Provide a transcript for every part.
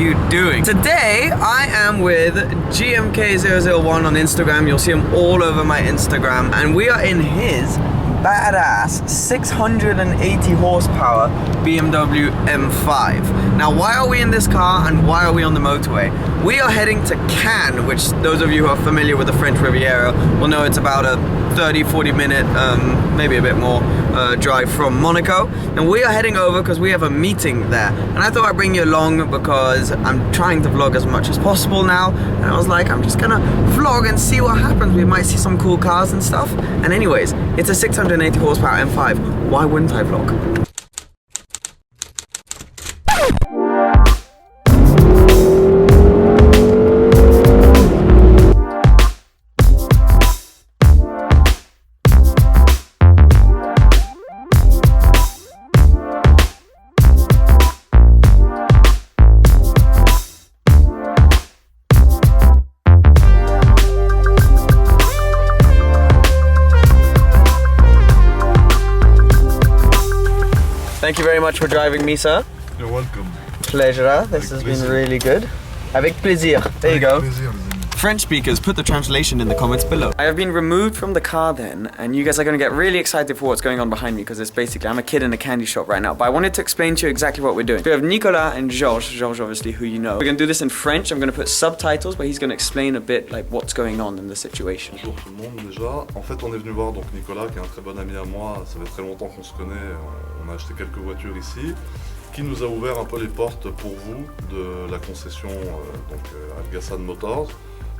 you doing? Today I am with GMK001 on Instagram. You'll see him all over my Instagram, and we are in his badass 680 horsepower BMW M5. Now, why are we in this car and why are we on the motorway? We are heading to Cannes, which those of you who are familiar with the French Riviera will know it's about a 30-40 minute, maybe a bit more, drive from Monaco. And we are heading over because we have a meeting there. And I thought I'd bring you along because I'm trying to vlog as much as possible now. And I was like, I'm just gonna vlog and see what happens. We might see some cool cars and stuff. And anyways, it's a 680 horsepower M5. Why wouldn't I vlog? Thank you very much for driving me, sir. You're welcome. Pleasure. This has been really good. Avec plaisir. There you go. Plaisir, French speakers, put the translation in the comments below. I have been removed from the car then, and you guys are going to get really excited for what's going on behind me, because it's basically, I'm a kid in a candy shop right now. But I wanted to explain to you exactly what we're doing. We have Nicolas and Georges obviously, who you know. We're going to do this in French. I'm going to put subtitles, but he's going to explain a bit like what's going on in the situation. Bonjour tout le monde déjà. En fait, on est venu voir donc Nicolas, qui est un très bon ami à moi. Ça fait très longtemps qu'on se connaît. On a acheté quelques voitures ici, qui nous a ouvert un peu les portes pour vous de la concession Algassan Motors,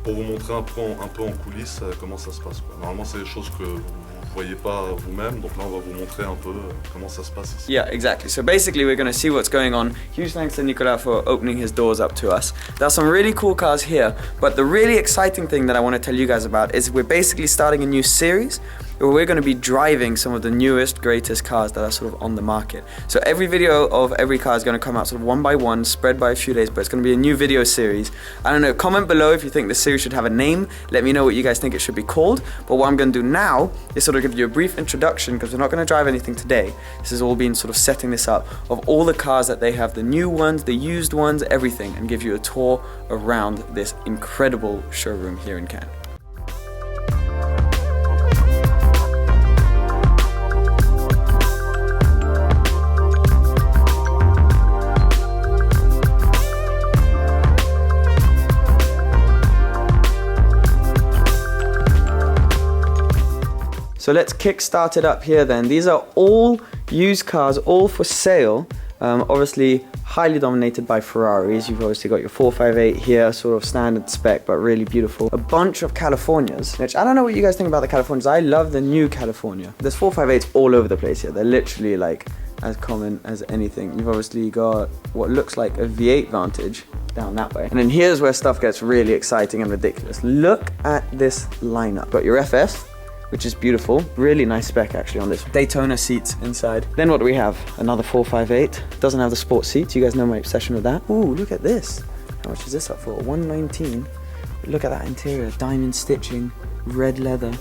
pour vous montrer un peu en coulisses comment ça se passe, quoi. Normalement, c'est des choses que vous ne voyez pas vous-même, donc là on va vous montrer un peu comment ça se passe ici. Yeah, exactly. So basically we're going to see what's going on. Huge thanks to Nicolas for opening his doors up to us. There's some really cool cars here, but the really exciting thing that I want to tell you guys about is we're basically starting a new series where we're going to be driving some of the newest, greatest cars that are sort of on the market. So every video of every car is going to come out sort of one by one, spread by a few days, but it's going to be a new video series. I don't know, comment below if you think this series should have a name. Let me know what you guys think it should be called. But what I'm going to do now is sort of give you a brief introduction, because we're not going to drive anything today. This has all been sort of setting this up, of all the cars that they have, the new ones, the used ones, everything, and give you a tour around this incredible showroom here in Cannes. So let's kickstart it up here then. These are all used cars, all for sale. Obviously highly dominated by Ferraris. You've obviously got your 458 here, sort of standard spec, but really beautiful. A bunch of Californias, which I don't know what you guys think about the Californias. I love the new California. There's 458s all over the place here. They're literally like as common as anything. You've obviously got what looks like a V8 Vantage down that way. And then here's where stuff gets really exciting and ridiculous. Look at this lineup. Got your FS, which is beautiful. Really nice spec actually on this. Daytona seats inside. Then what do we have? Another 458. Doesn't have the sport seats. You guys know my obsession with that. Ooh, look at this. How much is this up for? 119. Look at that interior. Diamond stitching, red leather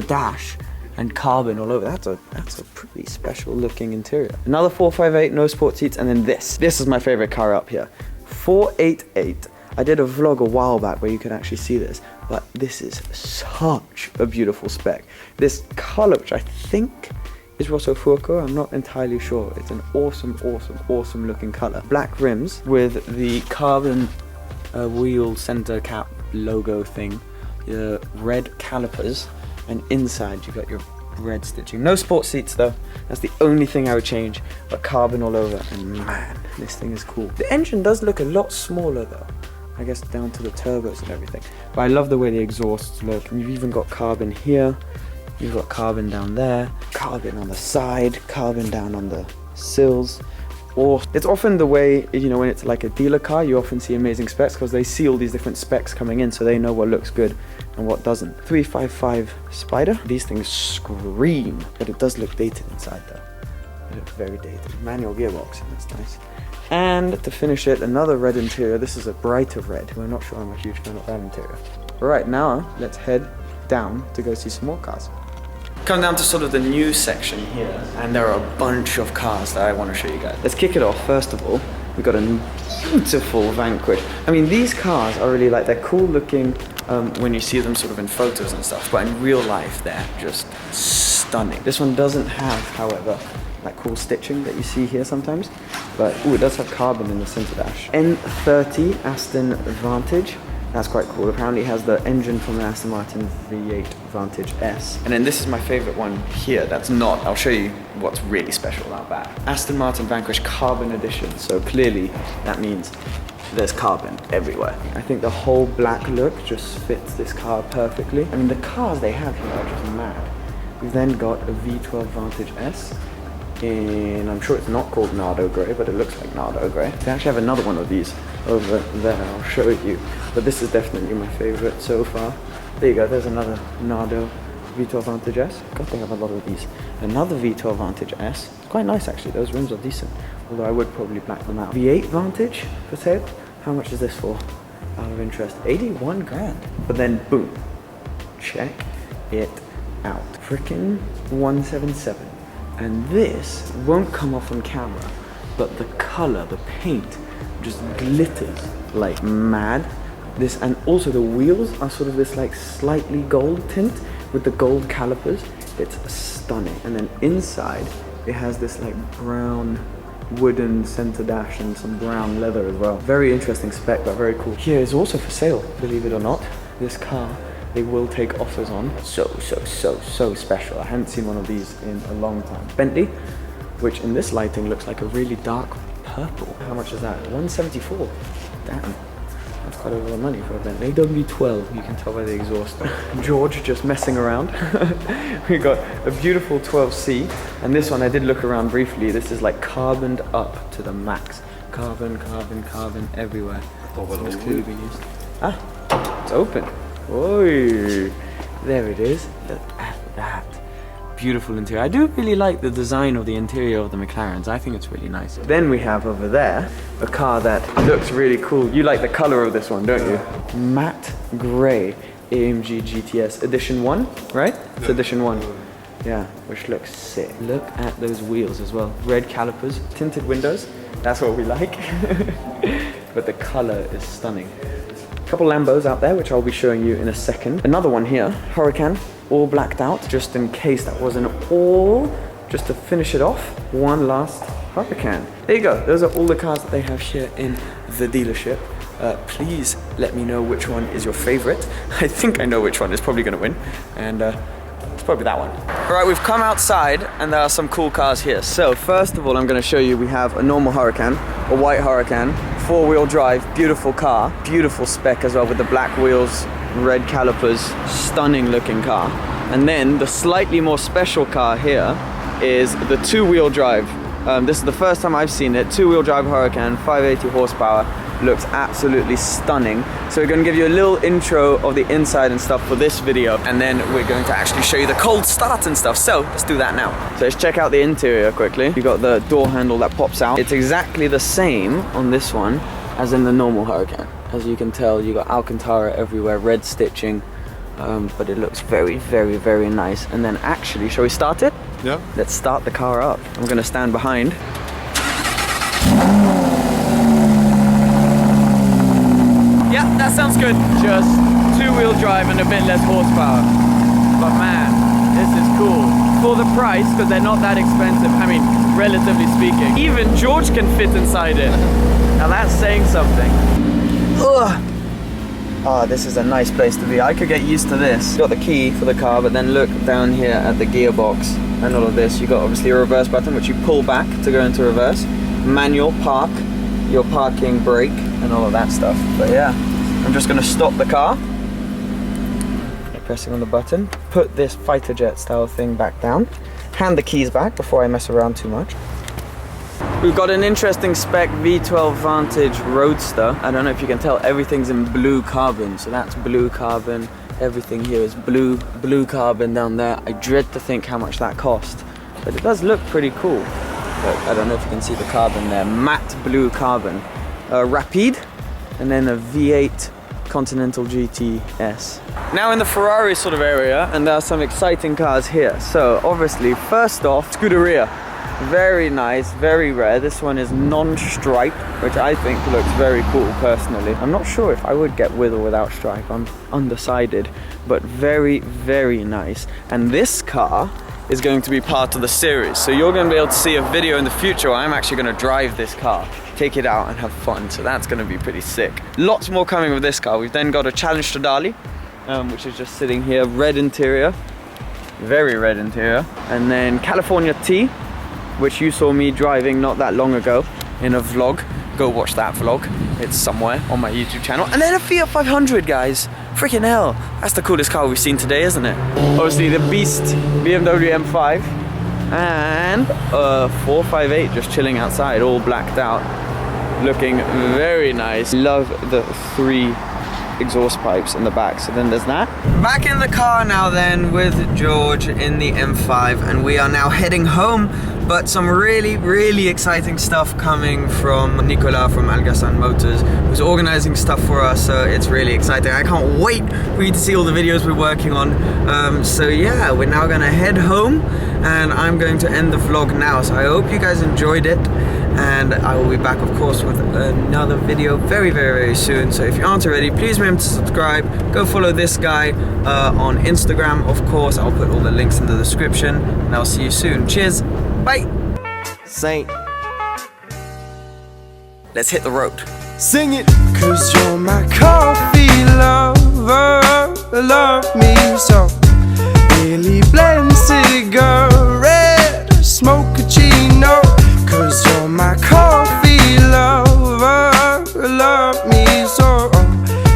dash, and carbon all over. That's a pretty special looking interior. Another 458, no sport seats, and then this. This is my favorite car up here. 488. I did a vlog a while back where you can actually see this, but this is such a beautiful spec. This color, which I think is Rosso Fuoco, I'm not entirely sure. It's an awesome looking color. Black rims with the carbon wheel center cap logo thing, the red calipers, and inside you've got your red stitching. No sport seats though, that's the only thing I would change, but carbon all over, and man, this thing is cool. The engine does look a lot smaller though, I guess down to the turbos and everything. But I love the way the exhausts look. And you've even got carbon here, you've got carbon down there, carbon on the side, carbon down on the sills. Or it's often the way, you know, when it's like a dealer car, you often see amazing specs because they see all these different specs coming in, so they know what looks good and what doesn't. 355 Spider. These things scream, but it does look dated inside though. It looks very dated. Manual gearbox, that's nice. And to finish it, another red interior. This is a brighter red. We're not sure I'm a huge fan of that interior. Right, now let's head down to go see some more cars. Come down to sort of the new section here, and there are a bunch of cars that I want to show you guys. Let's kick it off first of all We got a beautiful Vanquish. I mean, these cars are really like, they're cool looking when you see them sort of in photos and stuff, but in real life, they're just stunning. This one doesn't have, however, that cool stitching that you see here sometimes, but ooh, it does have carbon in the center dash. N30 Aston Vantage. That's quite cool. Apparently it has the engine from the Aston Martin V8 Vantage S. And then this is my favorite one here that's not. I'll show you what's really special about that. Aston Martin Vanquish Carbon Edition. So clearly that means there's carbon everywhere. I think the whole black look just fits this car perfectly. I mean, the cars they have here are just mad. We've then got a V12 Vantage S in, I'm sure it's not called Nardo Grey, but it looks like Nardo Grey. They actually have another one of these over there, I'll show you. But this is definitely my favorite so far. There you go, there's another Nardo V12 Vantage S. God, they have a lot of these. Another V12 Vantage S. It's quite nice actually, those rims are decent. Although I would probably black them out. V8 Vantage for sale. How much is this for? Out of interest, 81 grand. But then boom, check it out. Freaking 177. And this won't come off on camera, but the color, the paint, just glitters like mad. This, and also the wheels are sort of this like slightly gold tint with the gold calipers. It's stunning. And then inside it has this like brown wooden center dash and some brown leather as well. Very interesting spec, but very cool. Here is also for sale, believe it or not. This car they will take offers on. So special. I hadn't seen one of these in a long time. Bentley, which in this lighting looks like a really dark purple. How much is that? 174. Damn. That's quite a lot of money for a Bentley. W12, you can tell by the exhaust. George just messing around. We got a beautiful 12C, and this one I did look around briefly. This is like carboned up to the max. Carbon everywhere. It's clearly been used. Ah, it's open. Oi, there it is. Look at that. Beautiful interior. I do really like the design of the interior of the McLarens. I think it's really nice. Then we have over there a car that looks really cool. You like the color of this one, don't you? Matte Grey AMG GTS Edition 1, right? It's Edition 1. Yeah, which looks sick. Look at those wheels as well. Red calipers, tinted windows. That's what we like. But the color is stunning. A couple Lambos out there, which I'll be showing you in a second. Another one here, Huracan, all blacked out, just in case that wasn't all. Just to finish it off, one last Huracan. There you go, those are all the cars that they have here in the dealership. Please let me know which one is your favorite. I think I know which one is probably gonna win, and it's probably that one. All right, we've come outside and there are some cool cars here. So first of all, I'm gonna show you, we have a normal Huracan, a white Huracan, 4-wheel drive, beautiful car, beautiful spec as well with the black wheels, red calipers, stunning looking car. And then the slightly more special car here is the 2-wheel drive. This is the first time I've seen it, 2-wheel drive Huracan, 580 horsepower. Looks absolutely stunning. So we're going to give you a little intro of the inside and stuff for this video, and then we're going to actually show you the cold start and stuff. So let's do that now. So let's check out the interior quickly. You got the door handle that pops out. It's exactly the same on this one as in the normal Huracan. As you can tell, you got Alcantara everywhere, red stitching, but it looks very nice. And then actually, shall we start it? Yeah. Let's start the car up. I'm going to stand behind. Yeah, that sounds good. Just 2-wheel drive and a bit less horsepower. But man, this is cool. For the price, because they're not that expensive, I mean, relatively speaking. Even George can fit inside it. Now that's saying something. Ugh. Ah, this is a nice place to be. I could get used to this. Got the key for the car, but then look down here at the gearbox and all of this. You got obviously a reverse button, which you pull back to go into reverse. Manual park, your parking brake, and all of that stuff. But yeah, I'm just gonna stop the car. Pressing on the button. Put this fighter jet style thing back down. Hand the keys back before I mess around too much. We've got an interesting spec V12 Vantage Roadster. I don't know if you can tell, everything's in blue carbon. So that's blue carbon. Everything here is blue carbon down there. I dread to think how much that cost, but it does look pretty cool. But I don't know if you can see the carbon there. Matte blue carbon. Rapide, and then a V8 Continental GTS. Now in the Ferrari sort of area, and there are some exciting cars here. So obviously, first off, Scuderia. Very nice, very rare. This one is non-stripe, which I think looks very cool personally. I'm not sure if I would get with or without stripe. I'm undecided, but very, very nice. And this car is going to be part of the series. So you're going to be able to see a video in the future where I'm actually going to drive this car, take it out and have fun. So that's going to be pretty sick. Lots more coming with this car. We've then got a Challenge Stradale, which is just sitting here, red interior, very red interior. And then California T, which you saw me driving not that long ago in a vlog. Go watch that vlog. It's somewhere on my YouTube channel. And then a Fiat 500, guys. Freaking hell. That's the coolest car we've seen today, isn't it? Obviously the beast BMW M5 and a 458 just chilling outside, all blacked out. Looking very nice. Love the 3 exhaust pipes in the back. So then there's that. Back in the car now then with George in the M5, and we are now heading home. But some really exciting stuff coming from Nicolas from Algasan Motors, who's organizing stuff for us, so it's really exciting. I can't wait for you to see all the videos we're working on. So yeah, we're now gonna head home and I'm going to end the vlog now. So I hope you guys enjoyed it, and I will be back of course with another video very soon. So if you aren't already, please remember to subscribe. Go follow this guy on Instagram, of course. I'll put all the links in the description, and I'll see you soon. Cheers. Bye. Saint, Let's hit the road. sing it. Cause you're my coffee lover, love me so. Daily blend cigarette, smoke a chino. Cause you're my coffee lover, love me so.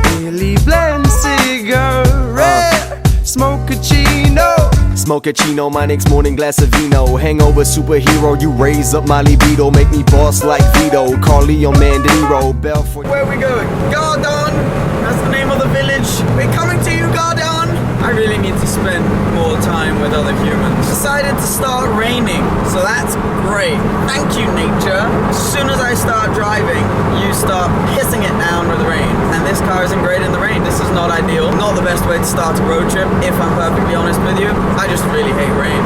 Daily blend cigarette, smoke a chino. Smoke a chino, my next morning glass of vino. Hangover superhero, you raise up my libido. Make me boss like Vito, Carleo Mandinero, Belfort. Where are we going? Gardon! That's the name of the village. We're coming to you, Gardon! I really need to spend more time with other humans. Decided to start raining, so that's great. Thank you, nature. As soon as I start driving, you start pissing it down with rain. And this car isn't great in the rain. This is not ideal. Not the best way to start a road trip, if I'm perfectly honest with you. I just really hate rain.